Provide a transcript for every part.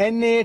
NA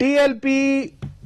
TLP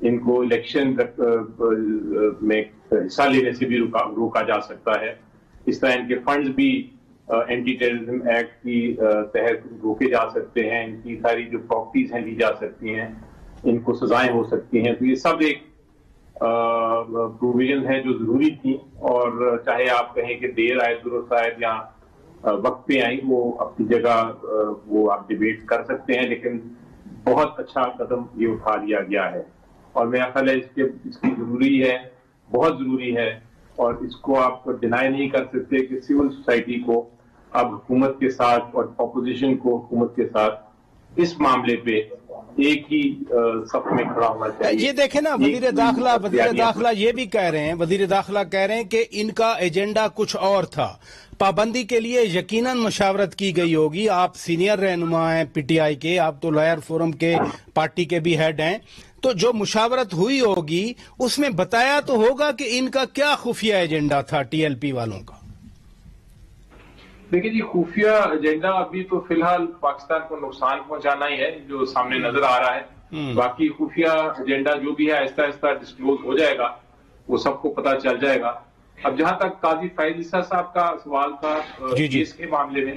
ان کو election میں حصہ لینے سے بھی روکا جا سکتا ہے. اس طرح ان کے فنڈز بھی اینٹی ٹیررزم ایکٹ کی تحت روکے جا سکتے ہیں. ان کی ساری جو پراپرٹیز ہیں لی جا سکتی ہیں, ان کو سزائیں ہو سکتی ہیں. تو یہ سب ایک پروویژن ہے جو ضروری تھی, اور چاہے آپ کہیں کہ دیر آئے درست آئے یا وقت پہ آئی, وہ اپنی جگہ وہ آپ ڈیبیٹ کر سکتے ہیں, لیکن بہت اچھا قدم یہ اٹھا لیا گیا ہے. اور میرا خیال ہے اس کی ضروری ہے, بہت ضروری ہے, اور اس کو آپ ڈینائی نہیں کر سکتے کہ سول سوسائٹی کو اب حکومت کے ساتھ اور اپوزیشن کو حکومت کے ساتھ اس معاملے پہ ایک ہی صف میں کھڑا ہونا چاہیے. یہ دیکھیں نا, وزیر داخلہ یہ بھی کہہ رہے ہیں, وزیر داخلہ کہہ رہے ہیں کہ ان کا ایجنڈا کچھ اور تھا. پابندی کے لیے یقیناً مشاورت کی گئی ہوگی. آپ سینئر رہنما ہیں پی ٹی آئی کے, آپ تو لائر فورم کے پارٹی کے بھی ہیڈ ہیں, تو جو مشاورت ہوئی ہوگی اس میں بتایا تو ہوگا کہ ان کا کیا خفیہ ایجنڈا تھا ٹی ایل پی والوں کا. دیکھیے جی, خفیہ ایجنڈا ابھی تو فی الحال پاکستان کو نقصان پہنچانا ہی ہے جو سامنے نظر آ رہا ہے. باقی خفیہ ایجنڈا جو بھی ہے آہستہ آہستہ ڈسکلوز ہو جائے گا, وہ سب کو پتہ چل جائے گا. اب جہاں تک قاضی فائز عیسیٰ صاحب کا سوال تھا کیس کے معاملے میں,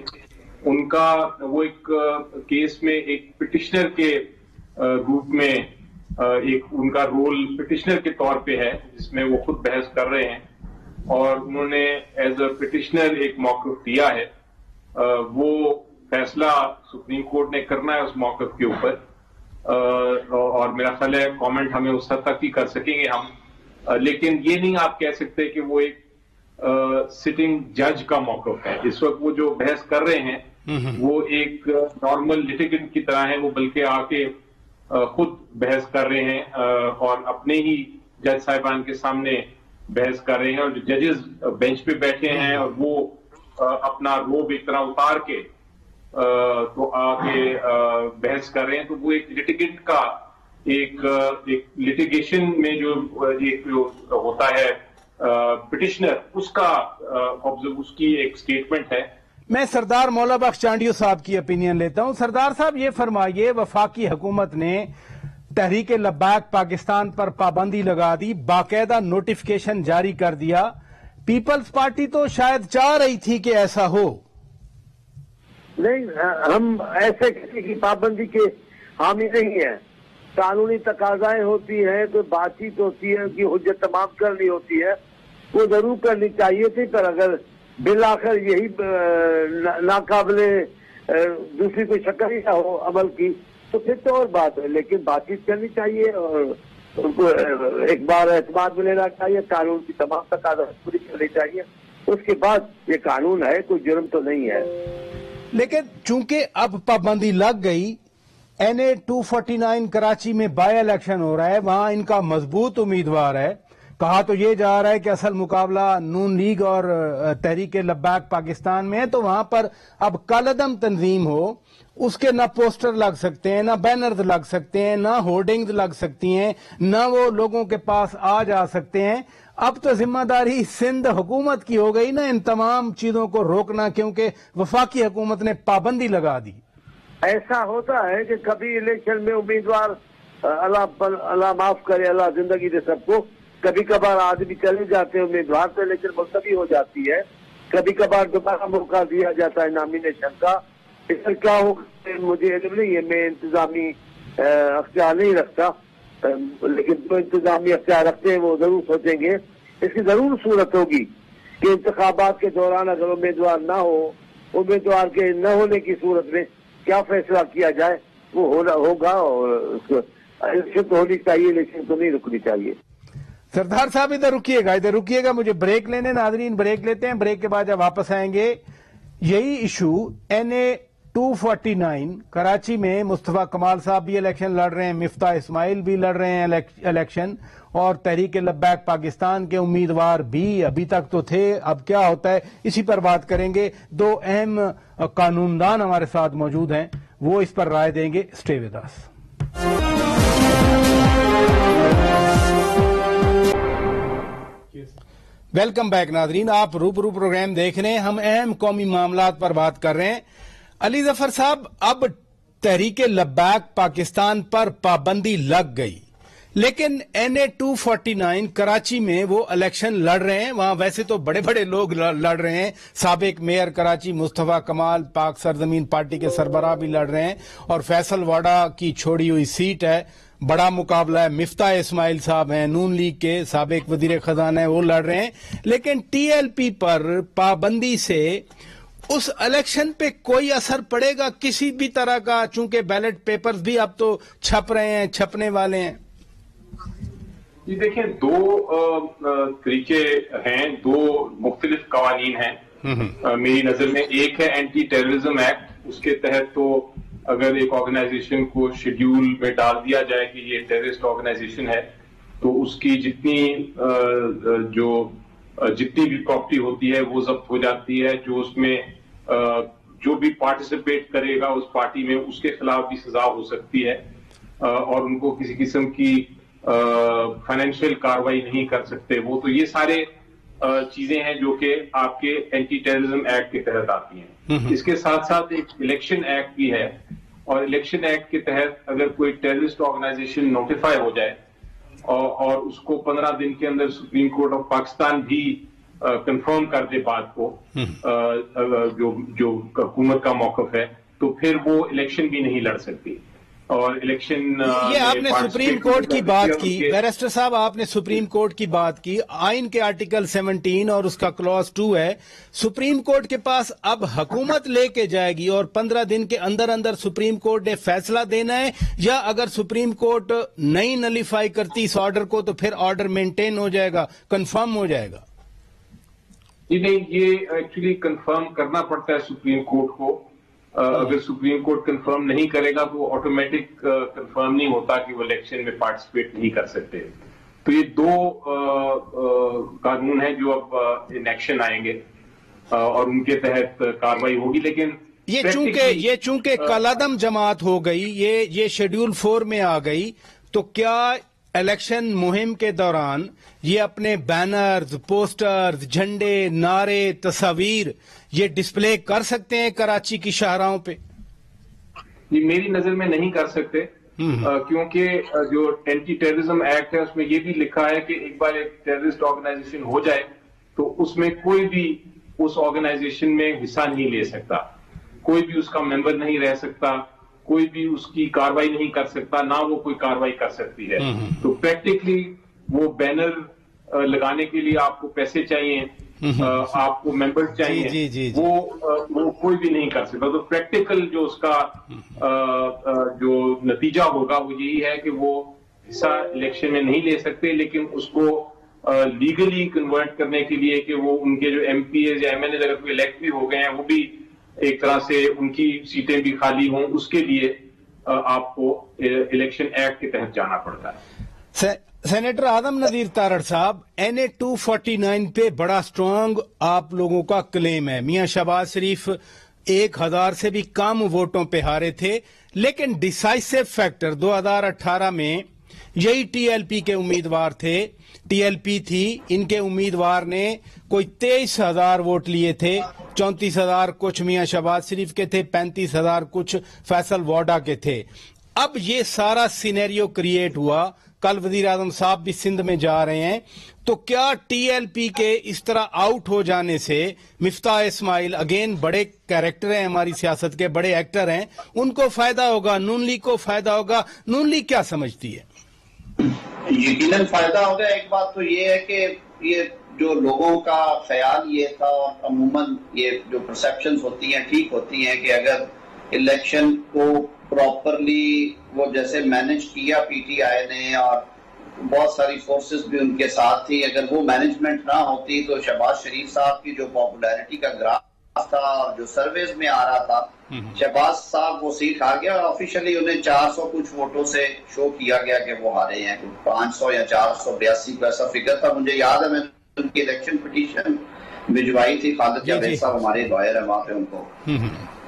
ان کا وہ ایک کیس میں ایک پٹیشنر کے روپ میں ایک ان کا رول پٹیشنر کے طور پہ ہے, جس میں وہ خود بحث کر رہے ہیں, اور انہوں نے ایز اے پٹیشنر ایک موقف دیا ہے. وہ فیصلہ سپریم کورٹ نے کرنا ہے اس موقف کے اوپر, اور میرا خیال ہے کامنٹ ہمیں اس حد تک ہی کر سکیں گے ہم, لیکن یہ نہیں آپ کہہ سکتے کہ وہ ایک سٹنگ جج کا موقف ہے. اس وقت وہ جو بحث کر رہے ہیں وہ ایک نارمل لٹیگنٹ کی طرح ہے, وہ بلکہ آ کے خود بحث کر رہے ہیں اور اپنے ہی جج صاحبان کے سامنے بحث کر رہے ہیں, اور جو ججز بینچ پہ بیٹھے ہیں اور وہ اپنا روب ایک طرح اتار کے تو آ کے بحث کر رہے ہیں. تو وہ ایک لٹیگنٹ کا ایک لٹیگیشن میں جو ہوتا ہے پٹیشنر, اس کا اس کی ایک سٹیٹمنٹ ہے. میں سردار مولا بخش چانڈیو صاحب کی اپینین لیتا ہوں. سردار صاحب یہ فرمائیے, وفاقی حکومت نے تحریک لبیک پاکستان پر پابندی لگا دی, باقاعدہ نوٹیفکیشن جاری کر دیا. پیپلز پارٹی تو شاید چاہ رہی تھی کہ ایسا ہو. نہیں, ہم ایسے کسی کی پابندی کے حامی نہیں ہیں. قانونی تقاضائیں ہوتی ہیں, تو بات چیت ہوتی ہے, کی حجت تمام کرنی ہوتی ہے, وہ ضرور کرنی چاہیے تھی. پر اگر بالآخر یہی ناقابل دوسری کوئی شکل ہی نہ ہو عمل کی, تو پھر تو اور بات ہے. لیکن بات چیت کرنی چاہیے اور ان کو ایک بار اعتماد میں لینا چاہیے, قانون کی تمام تقاضات پوری کرنی چاہیے. اس کے بعد یہ قانون ہے, کوئی جرم تو نہیں ہے. لیکن چونکہ اب پابندی لگ گئی, NA 249 کراچی میں بائی الیکشن ہو رہا ہے, وہاں ان کا مضبوط امیدوار ہے. کہا تو یہ جا رہا ہے کہ اصل مقابلہ نون لیگ اور تحریک لبیک پاکستان میں ہے, تو وہاں پر اب کالعدم تنظیم ہو, اس کے نہ پوسٹر لگ سکتے ہیں, نہ بینرز لگ سکتے ہیں, نہ ہورڈنگز لگ سکتی ہیں, نہ وہ لوگوں کے پاس آ جا سکتے ہیں. اب تو ذمہ داری سندھ حکومت کی ہو گئی نا ان تمام چیزوں کو روکنا, کیونکہ وفاقی حکومت نے پابندی لگا دی. ایسا ہوتا ہے کہ کبھی الیکشن میں امیدوار, اللہ معاف کرے, اللہ زندگی دے سب کو, کبھی کبھار آدمی چلے جاتے ہیں امیدوار, تو الیکشن ملتوی ہو جاتی ہے. کبھی کبھار دوبارہ موقع دیا جاتا ہے نامینیشن کا. اس میں کیا ہوگا مجھے علم نہیں ہے, میں انتظامی اختیار نہیں رکھتا, لیکن جو انتظامی اختیار رکھتے ہیں وہ ضرور سوچیں گے. اس کی ضرور صورت ہوگی کہ انتخابات کے دوران اگر امیدوار نہ ہو, امیدوار کے نہ ہونے کی صورت میں کیا فیصلہ کیا جائے وہ ہوگا, اور الیکشن تو ہونی چاہیے, الیکشن تو نہیں رکنی چاہیے. سردار صاحب ادھر رکیے گا, مجھے بریک لینے. ناظرین بریک لیتے ہیں, بریک کے بعد جب واپس آئیں گے یہی ایشو NA 249 کراچی میں مصطفیٰ کمال صاحب بھی الیکشن لڑ رہے ہیں, مفتاح اسماعیل بھی لڑ رہے ہیں الیکشن, اور تحریک لبیک پاکستان کے امیدوار بھی ابھی تک تو تھے, اب کیا ہوتا ہے اسی پر بات کریں گے. دو اہم قانوندان ہمارے ساتھ موجود ہیں, وہ اس پر رائے دیں گے. Stay with us. Welcome back ناظرین, آپ روبرو پروگرام دیکھ رہے ہیں. ہم اہم قومی معاملات پر بات کر رہے ہیں. علی ظفر صاحب, اب تحریک لبیک پاکستان پر پابندی لگ گئی, لیکن NA-249 کراچی میں وہ الیکشن لڑ رہے ہیں. وہاں ویسے تو بڑے بڑے لوگ لڑ رہے ہیں. سابق میئر کراچی مصطفیٰ کمال پاک سرزمین پارٹی کے سربراہ بھی لڑ رہے ہیں, اور فیصل واڈا کی چھوڑی ہوئی سیٹ ہے. بڑا مقابلہ ہے. مفتاح اسماعیل صاحب ہیں نون لیگ کے سابق وزیر خزانہ, وہ لڑ رہے ہیں. لیکن TLP پر پابندی سے اس الیکشن پہ کوئی اثر پڑے گا کسی بھی طرح کا؟ چونکہ بیلٹ پیپرز بھی اب تو چھپ رہے ہیں, چھپنے والے ہیں. جی دیکھیں, دو طریقے ہیں, دو مختلف قوانین ہیں میری نظر میں. ایک ہے اینٹی ٹیررزم ایکٹ. اس کے تحت تو اگر ایک آرگنائزیشن کو شیڈیول میں ڈال دیا جائے کہ یہ ٹیررسٹ آرگنائزیشن ہے, تو اس کی جتنی بھی پراپرٹی ہوتی ہے وہ ضبط ہو جاتی ہے. جو اس میں جو بھی پارٹیسپیٹ کرے گا اس پارٹی میں, اس کے خلاف بھی سزا ہو سکتی ہے, اور ان کو کسی قسم کی فائنینشیل کاروائی نہیں کر سکتے وہ. تو یہ سارے چیزیں ہیں جو کہ آپ کے اینٹی ٹیررزم ایکٹ کے تحت آتی ہیں. اس کے ساتھ ساتھ ایک الیکشن ایکٹ بھی ہے, اور الیکشن ایکٹ کے تحت اگر کوئی ٹیررسٹ آرگنائزیشن نوٹیفائی ہو جائے اور اس کو 15 دن کے اندر سپریم کورٹ آف پاکستان بھی کنفرم کر دے بات کو, جو حکومت کا موقف ہے, تو پھر وہ الیکشن بھی نہیں لڑ سکتی. اور الیکشن یہ آپ نے سپریم کورٹ کی بات کی بیرسٹر صاحب, آپ نے سپریم کورٹ کی بات کی. آئین کے آرٹیکل 17 اور اس کا کلوز 2 ہے. سپریم کورٹ کے پاس اب حکومت لے کے جائے گی, اور 15 دن کے اندر اندر سپریم کورٹ نے فیصلہ دینا ہے, یا اگر سپریم کورٹ نہیں نلیفائی کرتی اس آرڈر کو تو پھر آرڈر مینٹین ہو جائے گا, کنفرم ہو جائے گا؟ جی نہیں, یہ ایکچولی کنفرم کرنا پڑتا ہے سپریم کورٹ کو. اگر سپریم کورٹ کنفرم نہیں کرے گا تو آٹومیٹک کنفرم نہیں ہوتا کہ وہ الیکشن میں پارٹیسپیٹ نہیں کر سکتے. تو یہ دو قانون ہیں جو اب ان ایکشن آئیں گے اور ان کے تحت کاروائی ہوگی. لیکن یہ چونکہ کالعدم جماعت ہو گئی, یہ شیڈیول 4 میں آ گئی, تو کیا الیکشن مہم کے دوران یہ اپنے بینرز, پوسٹرز, جھنڈے, نعرے, تصاویر یہ ڈسپلے کر سکتے ہیں کراچی کی شاہراہوں پہ؟ یہ میری نظر میں نہیں کر سکتے, کیونکہ جو اینٹی ٹیررزم ایکٹ ہے اس میں یہ بھی لکھا ہے کہ ایک بار ایک ٹیررسٹ آرگنائزیشن ہو جائے تو اس میں کوئی بھی اس آرگنائزیشن میں حصہ نہیں لے سکتا, کوئی بھی اس کا ممبر نہیں رہ سکتا, کوئی بھی اس کی کاروائی نہیں کر سکتا, نہ وہ کوئی کاروائی کر سکتی ہے. تو پریکٹیکلی وہ بینر لگانے کے لیے آپ کو پیسے چاہیے, آپ کو ممبر چاہیے, وہ کوئی بھی نہیں کر سکتا. تو پریکٹیکل جو اس کا جو نتیجہ ہوگا وہ یہی ہے کہ وہ حصہ الیکشن میں نہیں لے سکتے, لیکن اس کو لیگلی کنورٹ کرنے کے لیے کہ وہ ان کے جو MPs یا MLAs اگر کوئی الیکٹ بھی ہو گئے ہیں وہ بھی ایک طرح سے ان کی سیٹیں بھی خالی ہوں, اس کے لیے آپ کو الیکشن ایکٹ کے تحت جانا پڑتا ہے. سینیٹر اعظم نذیر تارڑ صاحب, NA-249 پہ بڑا سٹرونگ آپ لوگوں کا کلیم ہے. میاں شہباز شریف 1000 سے بھی کم ووٹوں پہ ہارے تھے, لیکن ڈیسائسو فیکٹر 2018 میں یہی TLP کے امیدوار تھے. TLP تھی, ان کے امیدوار نے کوئی 23,000 ووٹ لیے تھے, 34,000 کچھ میاں شہباز شریف کے تھے, 35,000 کچھ فیصل واڈا کے تھے. اب یہ سارا سینیریو کریٹ ہوا, کل وزیر اعظم صاحب بھی سندھ میں جا رہے ہیں, تو کیا TLP کے اس طرح آؤٹ ہو جانے سے مفتاح اسماعیل, اگین بڑے کیریکٹر ہیں ہماری سیاست کے, بڑے ایکٹر ہیں, ان کو فائدہ ہوگا, نون لیگ کو فائدہ ہوگا؟ نون لیگ کیا سمجھتی ہے؟ یقیناً فائدہ ہوگا. ایک بات تو یہ ہے کہ یہ جو لوگوں کا خیال یہ تھا, اور عموماً یہ جو پرسیپشنز ہوتی ہیں ٹھیک ہوتی ہیں, کہ اگر الیکشن کو پراپرلی وہ جیسے مینج کیا PTI نے, اور بہت ساری فورسز بھی ان کے ساتھ تھی, اگر وہ مینجمنٹ نہ ہوتی تو شہباز شریف صاحب کی جو پاپولیرٹی کا گراف تھا اور جو سرویز میں آ رہا تھا, شہباز صاحب وہ سیٹ ہار گیا, اور آفیشلی انہیں 400 کچھ ووٹوں سے شو کیا گیا کہ وہ ہارے ہیں. 500 یا 482 کا ایسا فگر تھا, مجھے یاد ہے میں ان کی الیکشن پٹیشن بھجوائی تھی. خالد جاوید صاحب ہمارے لائر ہیں وہاں پہ, ان کو.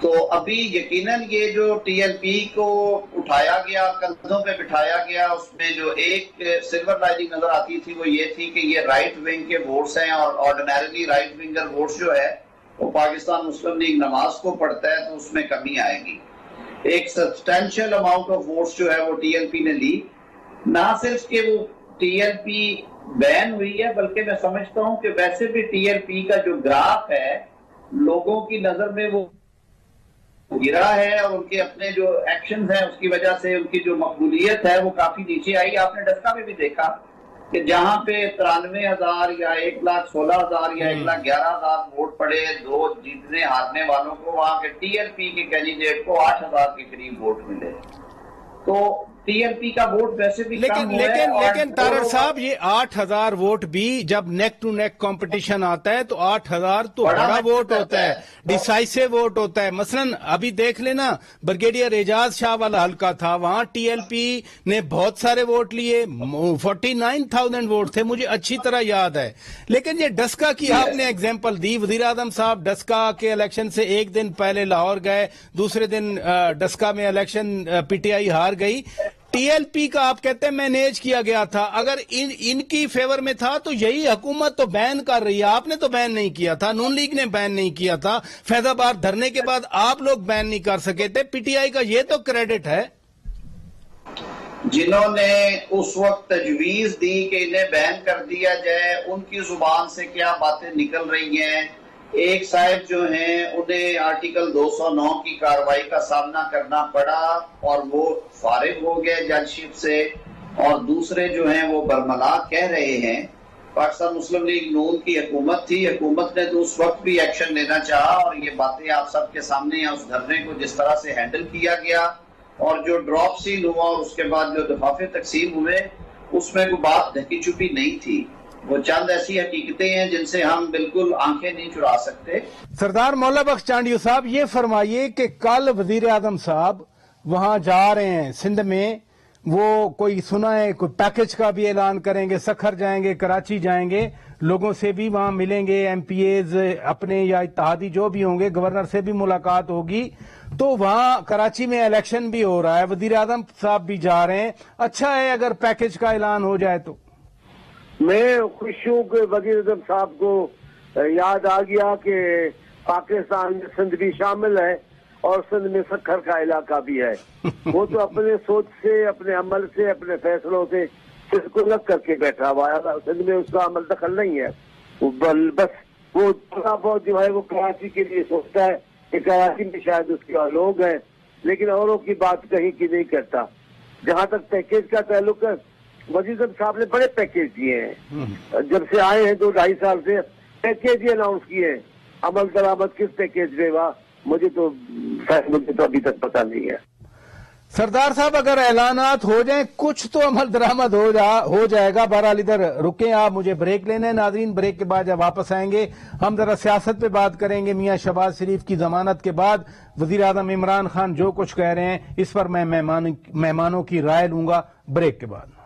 تو ابھی یقیناً یہ جو TLP کو اٹھایا گیا, کندھوں پہ بٹھایا گیا, اس میں جو ایک سلور لائننگ نظر آتی تھی وہ یہ تھی کہ یہ رائٹ ونگ کے ووٹس ہیں, اور آرڈینریلی رائٹ ونگر ووٹس جو ہے وہ پاکستان مسلم لیگ نماز کو پڑھتا ہے, تو اس میں کمی آئے گی. ایک سبسٹینشیل اماؤنٹ آف ووٹس جو ہے وہ TLP نے لی, نہ صرف کہ وہ ٹی ایل پی بین ہوئی ہے، بلکہ میں سمجھتا ہوں کہ ویسے بھی ٹی ایل پی کا جو گراف ہے لوگوں کی نظر میں وہ گرا ہے، اور ان کے اپنے جو ایکشنز ہیں اس کی وجہ سے ان کی جو مقبولیت ہے وہ کافی نیچے آئی۔ آپ نے ڈسکا میں بھی دیکھا کہ جہاں پہ 93,000 یا 1,16,000 یا 1,11,000 ووٹ پڑے دو جیتنے ہارنے والوں کو، وہاں کے ٹی ایل پی کے کینڈیڈیٹ کو 8,000 کے قریب ووٹ ملے۔ تو ٹی ایل پی کا ووٹ ویسے بھی کم ہوا ہے۔ لیکن طارڑ صاحب یہ 8,000 ووٹ بھی جب نیک ٹو نیک کمپٹیشن آتا ہے تو 8,000 تو بڑا ووٹ ہوتا ہے، ڈیسائسو ووٹ ہوتا ہے۔ مثلا ابھی دیکھ لینا بریگیڈیئر اعجاز شاہ والا حلقہ تھا، وہاں ٹی ایل پی نے بہت سارے ووٹ لیے، 49,000 ووٹ تھے، مجھے اچھی طرح یاد ہے۔ لیکن یہ ڈسکا کی آپ نے ایگزامپل دی، وزیر اعظم صاحب ڈسکا کے الیکشن سے ایک دن پہلے لاہور گئے، دوسرے دن ڈسکا میں الیکشن پی ٹی آئی ہار گئی۔ ٹی ایل پی کا آپ کہتے ہیں مینیج کیا گیا تھا، اگر ان کی فیور میں تھا تو یہی حکومت تو بین کر رہی ہے، آپ نے تو بین نہیں کیا تھا، نون لیگ نے بین نہیں کیا تھا، فیض آباد دھرنے کے بعد آپ لوگ بین نہیں کر سکے تھے، پی ٹی آئی کا یہ تو کریڈٹ ہے۔ جنہوں نے اس وقت تجویز دی کہ انہیں بین کر دیا جائے، ان کی زبان سے کیا باتیں نکل رہی ہیں۔ ایک صاحب جو ہیں انہیں آرٹیکل 209 کی کارروائی کا سامنا کرنا پڑا اور وہ فارغ ہو گئے جج شپ سے، اور دوسرے جو ہیں وہ برملا کہہ رہے ہیں۔ پاکستان مسلم لیگ نون کی حکومت تھی، حکومت نے تو اس وقت بھی ایکشن لینا چاہا، اور یہ باتیں آپ سب کے سامنے ہیں، اس دھرنے کو جس طرح سے ہینڈل کیا گیا اور جو ڈراپ سیل ہوا اور اس کے بعد جو لفافے تقسیم ہوئے، اس میں کوئی بات ڈھکی چھپی نہیں تھی۔ وہ چند ایسی حقیقتیں ہیں جن سے ہم بالکل آنکھیں نہیں چرا سکتے۔ سردار مولا بخش چانڈیو صاحب یہ فرمائیے کہ کل وزیر اعظم صاحب وہاں جا رہے ہیں سندھ میں، وہ کوئی سنا ہے کوئی پیکج کا بھی اعلان کریں گے، سکھر جائیں گے، کراچی جائیں گے، لوگوں سے بھی وہاں ملیں گے، ایم پی ایز اپنے یا اتحادی جو بھی ہوں گے، گورنر سے بھی ملاقات ہوگی، تو وہاں کراچی میں الیکشن بھی ہو رہا ہے، وزیر اعظم صاحب بھی جا رہے ہیں، اچھا ہے اگر پیکج کا اعلان ہو جائے تو۔ میں خوش ہوں کہ وزیر اعظم صاحب کو یاد آ گیا کہ پاکستان میں سندھ بھی شامل ہے اور سندھ میں سکھر کا علاقہ بھی ہے۔ وہ تو اپنے سوچ سے، اپنے عمل سے، اپنے فیصلوں سے اس کو لگ کر کے بیٹھا ہوا ہے، سندھ میں اس کا عمل دخل نہیں ہے۔ بس وہ تھوڑا بہت جو ہے وہ کراچی کے لیے سوچتا ہے کہ کراچی میں شاید اس کے لوگ ہیں، لیکن اوروں کی بات کہیں کی نہیں کرتا۔ جہاں تک پیکیج کا تعلق ہے، وزیر اعظم صاحب نے بڑے پیکیج دیے ہیں، جب سے آئے ہیں 2-2.5 سال سے پیکیج ہی اناؤنس کیے ہیں۔ عمل درآمد کس پیکیج میں ہوا مجھے تو ابھی تک پتہ نہیں ہے۔ سردار صاحب اگر اعلانات ہو جائیں کچھ تو عمل درآمد ہو جائے گا۔ بہرحال ادھر رکیں آپ، مجھے بریک لینا ہے ناظرین، بریک کے بعد جب واپس آئیں گے ہم ذرا سیاست پہ بات کریں گے۔ میاں شہباز شریف کی ضمانت کے بعد وزیر اعظم عمران خان جو کچھ کہہ رہے ہیں اس پر میں مہمانوں کی رائے لوں گا بریک کے بعد۔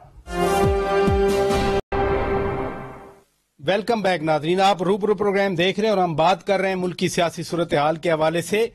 ویلکم بیک ناظرین، آپ روبرو پروگرام دیکھ رہے ہیں اور ہم بات کر رہے ہیں ملک کی سیاسی صورتحال کے حوالے سے۔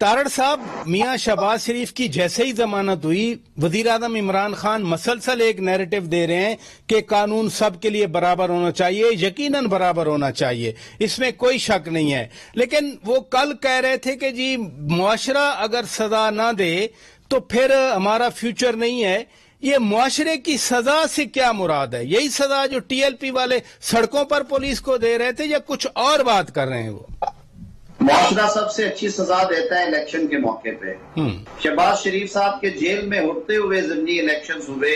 طارڑ صاحب، میاں شہباز شریف کی جیسے ہی ضمانت ہوئی، وزیر اعظم عمران خان مسلسل ایک نیریٹو دے رہے ہیں کہ قانون سب کے لیے برابر ہونا چاہیے، یقیناً برابر ہونا چاہیے، اس میں کوئی شک نہیں ہے۔ لیکن وہ کل کہہ رہے تھے کہ جی معاشرہ اگر سزا نہ دے تو پھر ہمارا فیوچر نہیں ہے۔ یہ معاشرے کی سزا سے کیا مراد ہے؟ یہی سزا جو ٹی ایل پی والے سڑکوں پر پولیس کو دے رہے تھے یا کچھ اور بات کر رہے ہیں؟ وہ معاشرہ سب سے اچھی سزا دیتا ہے الیکشن کے موقع پہ۔ شہباز شریف صاحب کے جیل میں ہوتے ہوئے ضمنی الیکشنز ہوئے،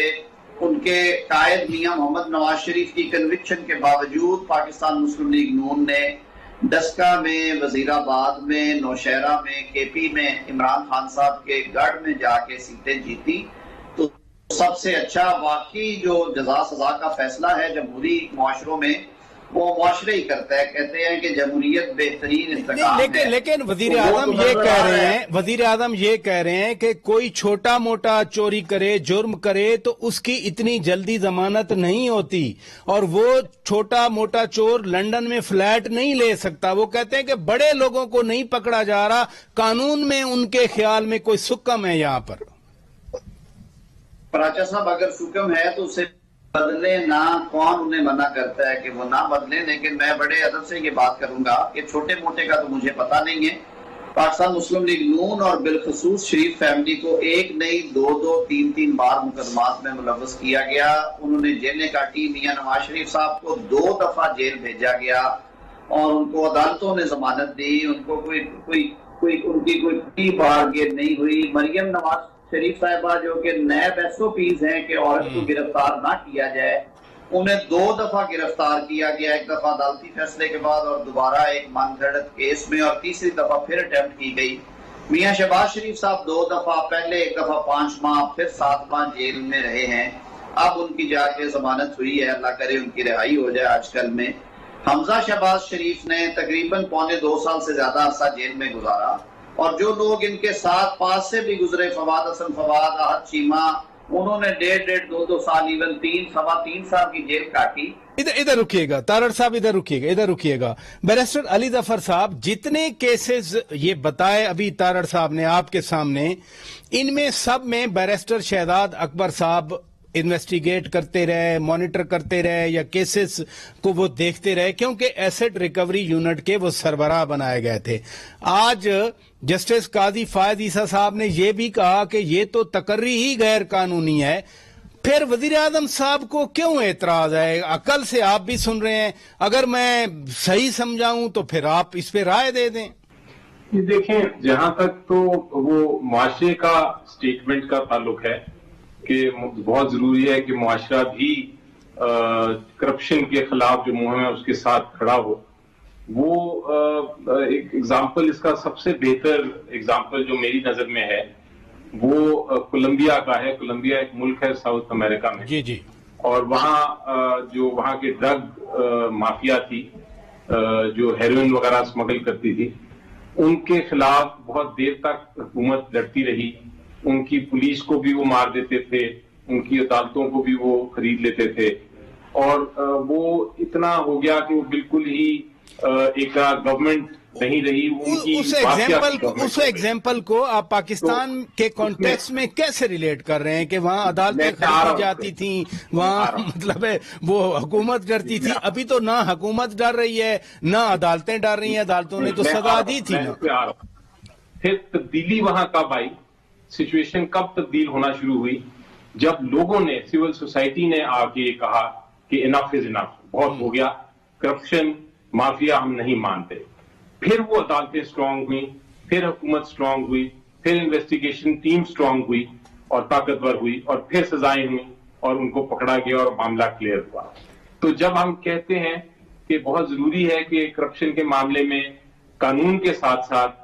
ان کے قائد میاں محمد نواز شریف کی کنوکشن کے باوجود پاکستان مسلم لیگ نون نے ڈسکا میں، وزیر آباد میں، نوشہرہ میں، کے پی میں، عمران خان صاحب کے گڑھ میں جا کے سیٹیں جیتی۔ تو سب سے اچھا واقعی جو جزا سزا کا فیصلہ ہے جمہوری معاشروں میں وہ معاشرے ہی کرتا ہے۔ کہتے ہیں کہ جمہوریت بہترین انتقام ہے، لیکن وزیر اعظم یہ کہہ رہے ہیں کہ کوئی چھوٹا موٹا چوری کرے، جرم کرے تو اس کی اتنی جلدی ضمانت نہیں ہوتی، اور وہ چھوٹا موٹا چور لندن میں فلیٹ نہیں لے سکتا۔ وہ کہتے ہیں کہ بڑے لوگوں کو نہیں پکڑا جا رہا، قانون میں ان کے خیال میں کوئی سکم ہے یہاں پر۔ پراچا صاحب اگر سکم ہے تو اسے بدلے نہ، کون انہیں منع کرتا ہے کہ وہ نہ بدلیں؟ لیکن میں بڑے ادب سے یہ بات کروں گا کہ چھوٹے موٹے کا تو مجھے پتا نہیں ہے، پاکستان مسلم لیگ نون اور بالخصوص شریف فیملی کو ایک نہیں دو تین بار مقدمات میں ملوث کیا گیا. انہوں نے جیلیں کاٹی. میاں نواز شریف صاحب کو 2 دفعہ جیل بھیجا گیا اور ان کو عدالتوں نے ضمانت دی. ان کو ان کی کوئی بارگین نہیں ہوئی. مریم نواز شریف صاحبہ جو کہ نیب SOPs ہیں کہ عورت کو گرفتار نہ کیا جائے، انہیں 2 دفعہ گرفتار کیا گیا، ایک دفعہ عدالتی فیصلے کے بعد اور دوبارہ ایک من گھڑت کیس میں، اور تیسری دفعہ پھر اٹیمپٹ کی گئی. میاں شہباز شریف صاحب 2 دفعہ، پہلے ایک دفعہ 5 ماہ پھر 7 ماہ جیل میں رہے ہیں. اب ان کی جا کے ضمانت ہوئی ہے، اللہ کرے ان کی رہائی ہو جائے آج کل میں. حمزہ شہباز شریف نے تقریباً 2.25 سال سے زیادہ عرصہ جیل میں گزارا، اور جو لوگ ان کے ساتھ پاس سے بھی گزرے، فواد حسن فواد، احد چیمہ، انہوں نے 1.5 2 سال، ایون 3 سال کی جیل کاٹی. ادھر رکیے گا تارڑ صاحب، ادھر رکیے گا. بیرسٹر علی ظفر صاحب، جتنے کیسز یہ بتائے ابھی تارڑ صاحب نے آپ کے سامنے، ان میں سب میں بیرسٹر شہزاد اکبر صاحب انویسٹیگیٹ کرتے رہے، مانیٹر کرتے رہے، یا کیسز کو وہ دیکھتے رہے، کیونکہ ایسٹ ریکوری یونٹ کے وہ سربراہ بنائے گئے تھے. آج جسٹس قاضی فائز عیسیٰ صاحب نے یہ بھی کہا کہ یہ تو تقرری ہی غیر قانونی ہے. پھر وزیر اعظم صاحب کو کیوں اعتراض ہے؟ عقل سے آپ بھی سن رہے ہیں، اگر میں صحیح سمجھاؤں تو پھر آپ اس پہ رائے دے دیں. دیکھیں، جہاں تک تو وہ معاشرے کا سٹیٹمنٹ کا تعلق ہے کہ بہت ضروری ہے کہ معاشرہ بھی کرپشن کے خلاف جو مہم ہے اس کے ساتھ کھڑا ہو. وہ ایک ایگزامپل، اس کا سب سے بہتر ایگزامپل جو میری نظر میں ہے وہ کولمبیا کا ہے. کولمبیا ایک ملک ہے ساؤتھ امریکہ میں، جی، اور وہاں کے ڈرگ مافیا تھی جو ہیروئن وغیرہ اسمگل کرتی تھی، ان کے خلاف بہت دیر تک حکومت لڑتی رہی. ان کی پولیس کو بھی وہ مار دیتے تھے، ان کی عدالتوں کو بھی وہ خرید لیتے تھے، اور وہ اتنا ہو گیا کہ وہ بالکل ہی ایک گورنمنٹ نہیں رہی. اس ایگزامپل کو آپ پاکستان کے کانٹیکسٹ میں کیسے ریلیٹ کر رہے ہیں کہ وہاں عدالتیں خریدی جاتی تھیں، وہاں مطلب ہے وہ حکومت ڈرتی تھی؟ ابھی تو نہ حکومت ڈر رہی ہے نہ عدالتیں ڈر رہی ہیں، عدالتوں نے تو سزا دی تھی نا. پھر تبدیلی وہاں کب آئی؟ سچویشن کب تبدیل ہونا شروع ہوئی؟ جب لوگوں نے، سول سوسائٹی نے آ کے کہا کہ انف از انف، بہت ہو گیا، کرپشن مافیا ہم نہیں مانتے. پھر وہ عدالتیں سٹرانگ ہوئی، پھر حکومت سٹرانگ ہوئی، پھر انویسٹیگیشن ٹیم سٹرانگ ہوئی اور طاقتور ہوئی، اور پھر سزائیں ہوئی اور ان کو پکڑا گیا اور معاملہ کلیئر ہوا. تو جب ہم کہتے ہیں کہ بہت ضروری ہے کہ کرپشن کے معاملے میں قانون کے ساتھ ساتھ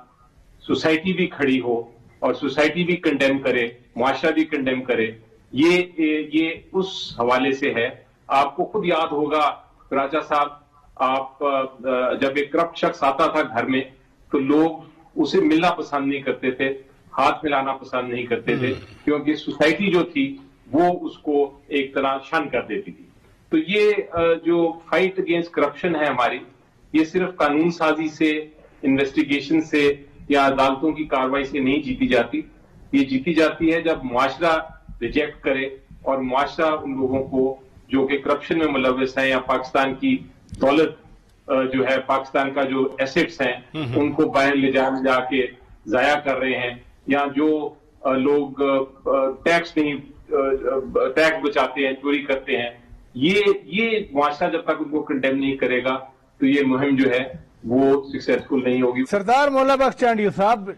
سوسائٹی بھی کھڑی ہو اور سوسائٹی بھی کنڈیم کرے، معاشرہ بھی کنڈیم کرے، یہ اس حوالے سے ہے. آپ کو خود یاد ہوگا راجہ صاحب، آپ جب ایک کرپٹ شخص آتا تھا گھر میں تو لوگ اسے ملنا پسند نہیں کرتے تھے، ہاتھ ملانا پسند نہیں کرتے تھے، کیونکہ سوسائٹی جو تھی وہ اس کو ایک طرح شن کر دیتی تھی. تو یہ جو فائٹ اگینسٹ کرپشن ہے ہماری، یہ صرف قانون سازی سے، انویسٹیگیشن سے یا عدالتوں کی کارروائی سے نہیں جیتی جاتی. یہ جیتی جاتی ہے جب معاشرہ ریجیکٹ کرے، اور معاشرہ ان لوگوں کو جو کہ کرپشن میں ملوث ہیں یا پاکستان کی دولت جو ہے، پاکستان کا جو ایسٹس ہیں ان کو باہر لے جا کے ضائع کر رہے ہیں، یا جو لوگ ٹیکس بچاتے ہیں، چوری کرتے ہیں، یہ معاشرہ جب تک ان کو کنڈیم نہیں کرے گا تو یہ مہم جو ہے وہ سکسیسفل نہیں ہوگی. سردار مولا بخش چانڈیو صاحب،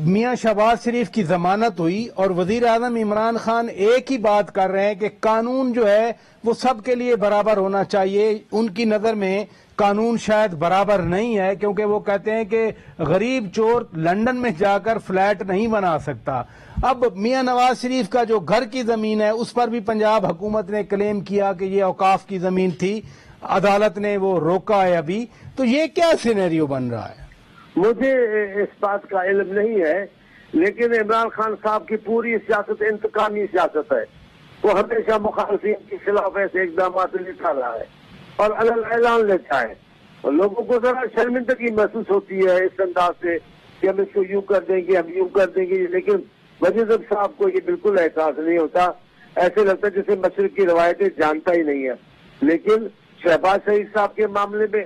میاں شہباز شریف کی ضمانت ہوئی اور وزیر اعظم عمران خان ایک ہی بات کر رہے ہیں کہ قانون جو ہے وہ سب کے لیے برابر ہونا چاہیے. ان کی نظر میں قانون شاید برابر نہیں ہے، کیونکہ وہ کہتے ہیں کہ غریب چور لندن میں جا کر فلیٹ نہیں بنا سکتا. اب میاں نواز شریف کا جو گھر کی زمین ہے اس پر بھی پنجاب حکومت نے کلیم کیا کہ یہ اوقاف کی زمین تھی، عدالت نے وہ روکا ہے ابھی. تو یہ کیا سینیریو بن رہا ہے؟ مجھے اس بات کا علم نہیں ہے، لیکن عمران خان صاحب کی پوری سیاست انتقامی سیاست ہے. وہ ہمیشہ مخالفین کے خلاف ایسے اقدامات لیتا رہا ہے اور اعلان لیتا ہے، اور لوگوں کو ذرا شرمندگی محسوس ہوتی ہے اس انداز سے کہ ہم اس کو یوں کر دیں گے، ہم یوں کر دیں گے. لیکن وزیر اعظم صاحب کو یہ بالکل احساس نہیں ہوتا، ایسے لگتا ہے جیسے مشرق کی روایتیں جانتا ہی نہیں ہے. لیکن شہباز شریف صاحب کے معاملے میں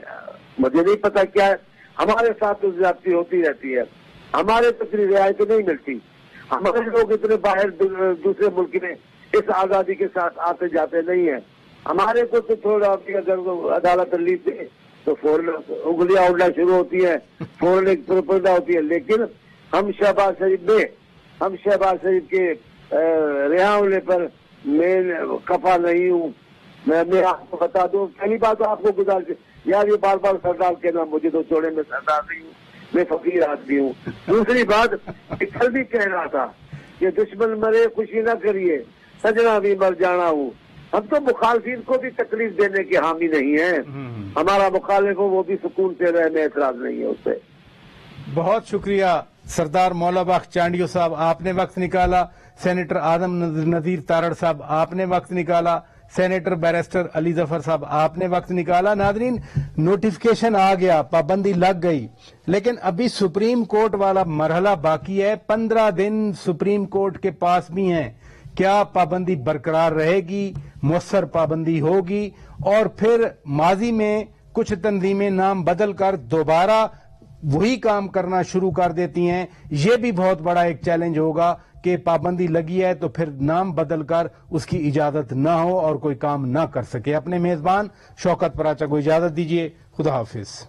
مجھے نہیں پتا کیا ہے، ہمارے ساتھ تو زیادتی ہوتی رہتی ہے. ہمارے تو اتنی رعایتیں نہیں ملتی. ہمارے لوگ اتنے باہر دوسرے ملک میں اس آزادی کے ساتھ آتے جاتے نہیں ہیں. ہمارے کو تو تھوڑا اگر عدالت لی تھے تو فوراً انگلیاں اڑنا شروع ہوتی ہیں, فوراً ایک پروپگنڈا ہوتی ہے. لیکن ہم شہباز شریف کے رہا ہونے پر میں کفا نہیں ہوں. میں آپ کو بتا دوں, پہلی بات تو آپ کو گزارش یار یہ بار بار سردار کہنا, مجھے تو چھوڑے میں سردار نہیں ہوں, میں فقیر آدمی ہوں. دوسری بات کل بھی کہہ رہا تھا کہ دشمن مرے خوشی نہ کریے, سجنا بھی مر جانا ہوں. ہم تو مخالفین کو بھی تکلیف دینے کے حامی نہیں ہیں. ہمارا مخالف ہو وہ بھی سکون سے رہے, میں اعتراض نہیں ہے اس سے. بہت شکریہ سردار مولا بخش چانڈیو صاحب, آپ نے وقت نکالا. سینیٹر اعظم نذیر تارڑ صاحب, آپ نے وقت نکالا. سینیٹر بیرسٹر علی ظفر صاحب, آپ نے وقت نکالا. ناظرین, نوٹیفکیشن آ گیا, پابندی لگ گئی, لیکن ابھی سپریم کورٹ والا مرحلہ باقی ہے. 15 دن سپریم کورٹ کے پاس بھی ہیں. کیا پابندی برقرار رہے گی, مؤثر پابندی ہوگی, اور پھر ماضی میں کچھ تنظیمیں نام بدل کر دوبارہ وہی کام کرنا شروع کر دیتی ہیں. یہ بھی بہت بڑا ایک چیلنج ہوگا کہ پابندی لگی ہے تو پھر نام بدل کر اس کی اجازت نہ ہو اور کوئی کام نہ کر سکے. اپنے میزبان شوکت پراچا کو اجازت دیجیے. خدا حافظ.